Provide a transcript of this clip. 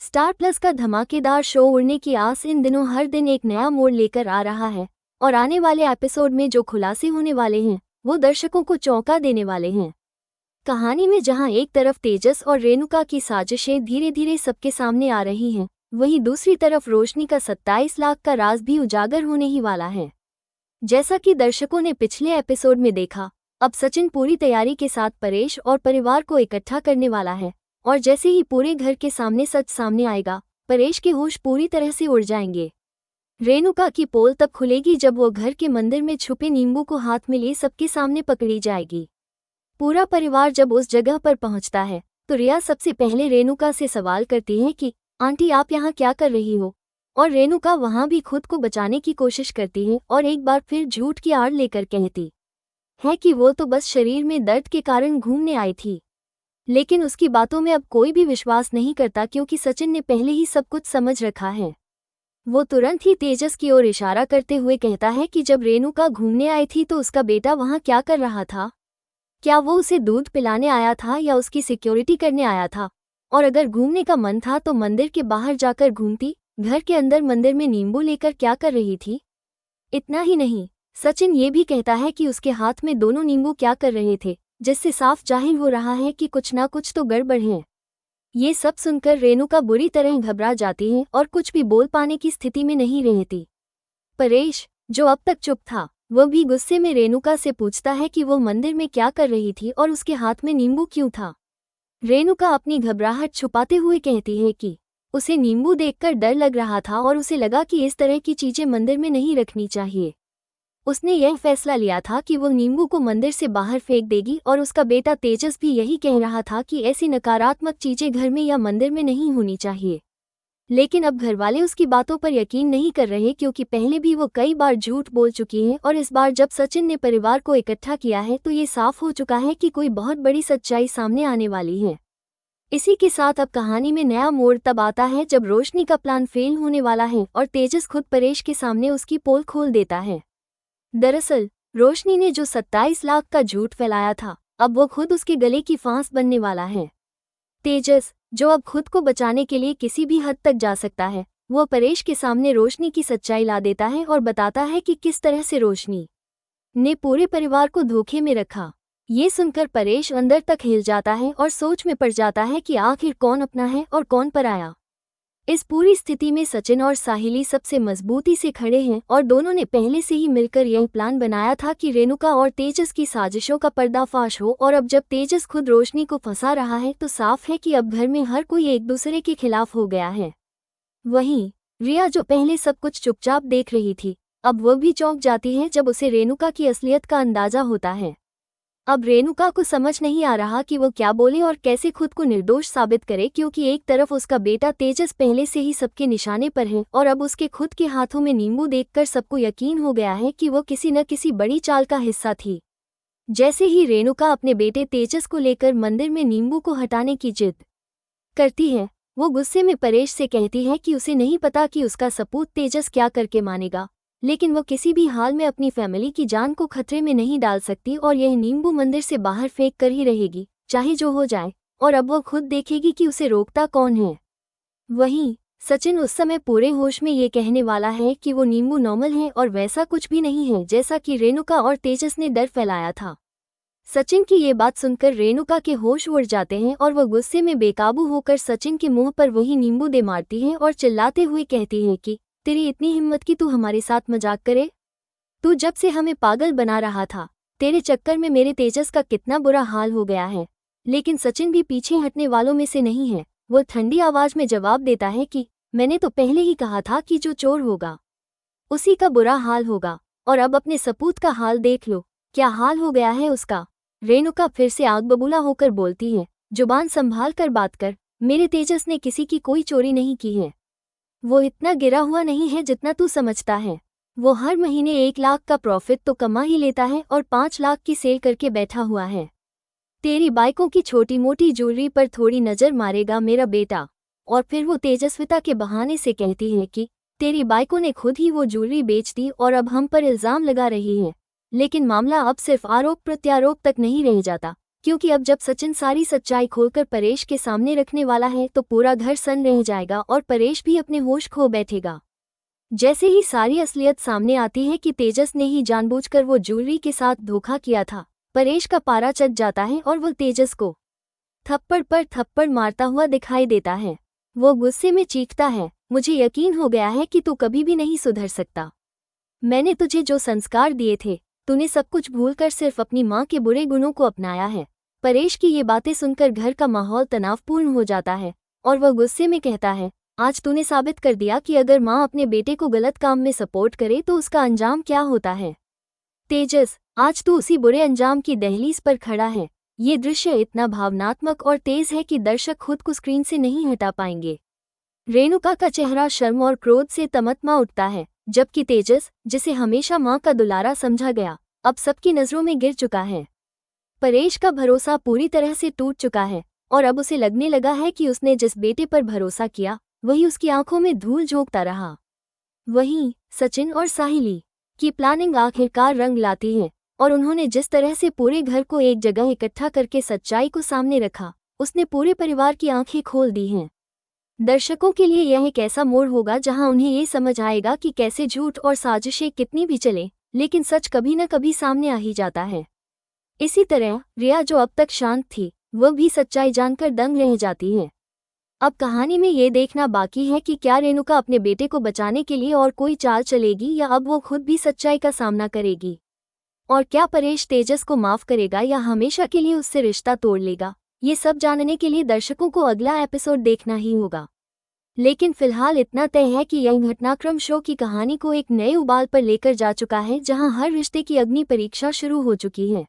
Star plus का धमाकेदार show उड़ने की आस इन दिनों हर दिन एक नया मोड़ लेकर आ रहा है और आने वाले एपिसोड में जो खुलासे होने वाले हैं वो दर्शकों को चौंका देने वाले हैं। कहानी में जहां एक तरफ तेजस और रेणुका की साजिशें धीरे धीरे सबके सामने आ रही हैं, वहीं दूसरी तरफ रोशनी का 27 लाख का राज भी उजागर होने ही वाला है। जैसा कि दर्शकों ने पिछले एपिसोड में देखा, अब सचिन पूरी तैयारी के साथ परेश और परिवार को इकट्ठा करने वाला है और जैसे ही पूरे घर के सामने सच सामने आएगा, परेश के होश पूरी तरह से उड़ जाएंगे। रेणुका की पोल तब खुलेगी जब वो घर के मंदिर में छुपे नींबू को हाथ में लिए सबके सामने पकड़ी जाएगी। पूरा परिवार जब उस जगह पर पहुंचता है तो रिया सबसे पहले रेणुका से सवाल करती है कि आंटी आप यहाँ क्या कर रही हो, और रेणुका वहाँ भी खुद को बचाने की कोशिश करती है और एक बार फिर झूठ की आड़ लेकर कहती है कि वो तो बस शरीर में दर्द के कारण घूमने आई थी। लेकिन उसकी बातों में अब कोई भी विश्वास नहीं करता क्योंकि सचिन ने पहले ही सब कुछ समझ रखा है। वो तुरंत ही तेजस की ओर इशारा करते हुए कहता है कि जब रेणुका घूमने आई थी तो उसका बेटा वहाँ क्या कर रहा था? क्या वो उसे दूध पिलाने आया था या उसकी सिक्योरिटी करने आया था? और अगर घूमने का मन था तो मंदिर के बाहर जाकर घूमती, घर के अंदर मंदिर में नींबू लेकर क्या कर रही थी? इतना ही नहीं, सचिन ये भी कहता है कि उसके हाथ में दोनों नींबू क्या कर रहे थे, जिससे साफ जाहिर हो रहा है कि कुछ ना कुछ तो गड़बड़ है। ये सब सुनकर रेणुका बुरी तरह घबरा जाती है और कुछ भी बोल पाने की स्थिति में नहीं रहती। परेश, जो अब तक चुप था, वह भी गुस्से में रेणुका से पूछता है कि वो मंदिर में क्या कर रही थी और उसके हाथ में नींबू क्यों था। रेणुका अपनी घबराहट छुपाते हुए कहती है कि उसे नींबू देखकर डर लग रहा था और उसे लगा कि इस तरह की चीजें मंदिर में नहीं रखनी चाहिए। उसने यह फैसला लिया था कि वो नींबू को मंदिर से बाहर फेंक देगी और उसका बेटा तेजस भी यही कह रहा था कि ऐसी नकारात्मक चीजें घर में या मंदिर में नहीं होनी चाहिए। लेकिन अब घरवाले उसकी बातों पर यकीन नहीं कर रहे क्योंकि पहले भी वो कई बार झूठ बोल चुकी है और इस बार जब सचिन ने परिवार को इकट्ठा किया है तो ये साफ हो चुका है कि कोई बहुत बड़ी सच्चाई सामने आने वाली है। इसी के साथ अब कहानी में नया मोड़ तब आता है जब रोशनी का प्लान फेल होने वाला है और तेजस खुद परेश के सामने उसकी पोल खोल देता है। दरअसल रोशनी ने जो 27 लाख का झूठ फैलाया था, अब वो खुद उसके गले की फांस बनने वाला है। तेजस, जो अब खुद को बचाने के लिए किसी भी हद तक जा सकता है, वो परेश के सामने रोशनी की सच्चाई ला देता है और बताता है कि किस तरह से रोशनी ने पूरे परिवार को धोखे में रखा। ये सुनकर परेश अंदर तक हिल जाता है और सोच में पड़ जाता है कि आखिर कौन अपना है और कौन पराया। इस पूरी स्थिति में सचिन और साहिली सबसे मजबूती से खड़े हैं और दोनों ने पहले से ही मिलकर यह प्लान बनाया था कि रेणुका और तेजस की साजिशों का पर्दाफाश हो। और अब जब तेजस खुद रोशनी को फंसा रहा है तो साफ है कि अब घर में हर कोई एक दूसरे के खिलाफ हो गया है। वहीं रिया, जो पहले सब कुछ चुपचाप देख रही थी, अब वह भी चौंक जाती है जब उसे रेणुका की असलियत का अंदाजा होता है। अब रेणुका को समझ नहीं आ रहा कि वो क्या बोले और कैसे खुद को निर्दोष साबित करे क्योंकि एक तरफ उसका बेटा तेजस पहले से ही सबके निशाने पर है और अब उसके खुद के हाथों में नींबू देखकर सबको यकीन हो गया है कि वो किसी न किसी बड़ी चाल का हिस्सा थी। जैसे ही रेणुका अपने बेटे तेजस को लेकर मंदिर में नींबू को हटाने की जिद करती है, वो गुस्से में परेश से कहती है कि उसे नहीं पता कि उसका सपूत तेजस क्या करके मानेगा, लेकिन वो किसी भी हाल में अपनी फैमिली की जान को खतरे में नहीं डाल सकती और यह नींबू मंदिर से बाहर फेंक कर ही रहेगी, चाहे जो हो जाए, और अब वो खुद देखेगी कि उसे रोकता कौन है। वहीं सचिन उस समय पूरे होश में ये कहने वाला है कि वो नींबू नॉर्मल है और वैसा कुछ भी नहीं है जैसा कि रेणुका और तेजस ने डर फैलाया था। सचिन की ये बात सुनकर रेणुका के होश उड़ जाते हैं और वह गुस्से में बेकाबू होकर सचिन के मुंह पर वही नींबू दे मारती है और चिल्लाते हुए कहती है कि तेरी इतनी हिम्मत कि तू हमारे साथ मजाक करे? तू जब से हमें पागल बना रहा था, तेरे चक्कर में मेरे तेजस का कितना बुरा हाल हो गया है। लेकिन सचिन भी पीछे हटने वालों में से नहीं है। वो ठंडी आवाज में जवाब देता है कि मैंने तो पहले ही कहा था कि जो चोर होगा उसी का बुरा हाल होगा, और अब अपने सपूत का हाल देख लो, क्या हाल हो गया है उसका। रेणुका फिर से आग बबूला होकर बोलती है, जुबान संभाल कर बात कर, मेरे तेजस ने किसी की कोई चोरी नहीं की है। वो इतना गिरा हुआ नहीं है जितना तू समझता है। वो हर महीने 1 लाख का प्रॉफिट तो कमा ही लेता है और 5 लाख की सेल करके बैठा हुआ है। तेरी बाइकों की छोटी मोटी ज्वेलरी पर थोड़ी नजर मारेगा मेरा बेटा, और फिर वो तेजस्विता के बहाने से कहती है कि तेरी बाइकों ने खुद ही वो ज्वेलरी बेच दी और अब हम पर इल्जाम लगा रही है। लेकिन मामला अब सिर्फ आरोप प्रत्यारोप तक नहीं रह जाता, क्योंकि अब जब सचिन सारी सच्चाई खोलकर परेश के सामने रखने वाला है तो पूरा घर सन्न रह जाएगा और परेश भी अपने होश खो बैठेगा। जैसे ही सारी असलियत सामने आती है कि तेजस ने ही जानबूझकर वो ज्वेलरी के साथ धोखा किया था, परेश का पारा चढ़ जाता है और वो तेजस को थप्पड़ पर थप्पड़ मारता हुआ दिखाई देता है। वो गुस्से में चीखता है, मुझे यकीन हो गया है कि तू कभी भी नहीं सुधर सकता। मैंने तुझे जो संस्कार दिए थे, तूने सब कुछ भूलकर सिर्फ अपनी माँ के बुरे गुणों को अपनाया है। परेश की ये बातें सुनकर घर का माहौल तनावपूर्ण हो जाता है और वह गुस्से में कहता है, आज तूने साबित कर दिया कि अगर माँ अपने बेटे को गलत काम में सपोर्ट करे तो उसका अंजाम क्या होता है। तेजस, आज तू उसी बुरे अंजाम की दहलीज पर खड़ा है। ये दृश्य इतना भावनात्मक और तेज है कि दर्शक खुद को स्क्रीन से नहीं हटा पाएंगे। रेणुका का चेहरा शर्म और क्रोध से तमतमा उठता है, जबकि तेजस, जिसे हमेशा माँ का दुलारा समझा गया, अब सबकी नजरों में गिर चुका है। परेश का भरोसा पूरी तरह से टूट चुका है और अब उसे लगने लगा है कि उसने जिस बेटे पर भरोसा किया वही उसकी आंखों में धूल झोंकता रहा। वहीं सचिन और साहिली की प्लानिंग आखिरकार रंग लाती है और उन्होंने जिस तरह से पूरे घर को एक जगह इकट्ठा करके सच्चाई को सामने रखा, उसने पूरे परिवार की आंखें खोल दी हैं। दर्शकों के लिए यह एक ऐसा मोड़ होगा जहां उन्हें ये समझ आएगा कि कैसे झूठ और साजिशें कितनी भी चले, लेकिन सच कभी न कभी सामने आ ही जाता है। इसी तरह रिया, जो अब तक शांत थी, वह भी सच्चाई जानकर दंग रह जाती है। अब कहानी में ये देखना बाकी है कि क्या रेणुका अपने बेटे को बचाने के लिए और कोई चाल चलेगी या अब वो खुद भी सच्चाई का सामना करेगी, और क्या परेश तेजस को माफ करेगा या हमेशा के लिए उससे रिश्ता तोड़ लेगा। ये सब जानने के लिए दर्शकों को अगला एपिसोड देखना ही होगा। लेकिन फिलहाल इतना तय है कि यह घटनाक्रम शो की कहानी को एक नए उबाल पर लेकर जा चुका है, जहां हर रिश्ते की अग्नि परीक्षा शुरू हो चुकी है।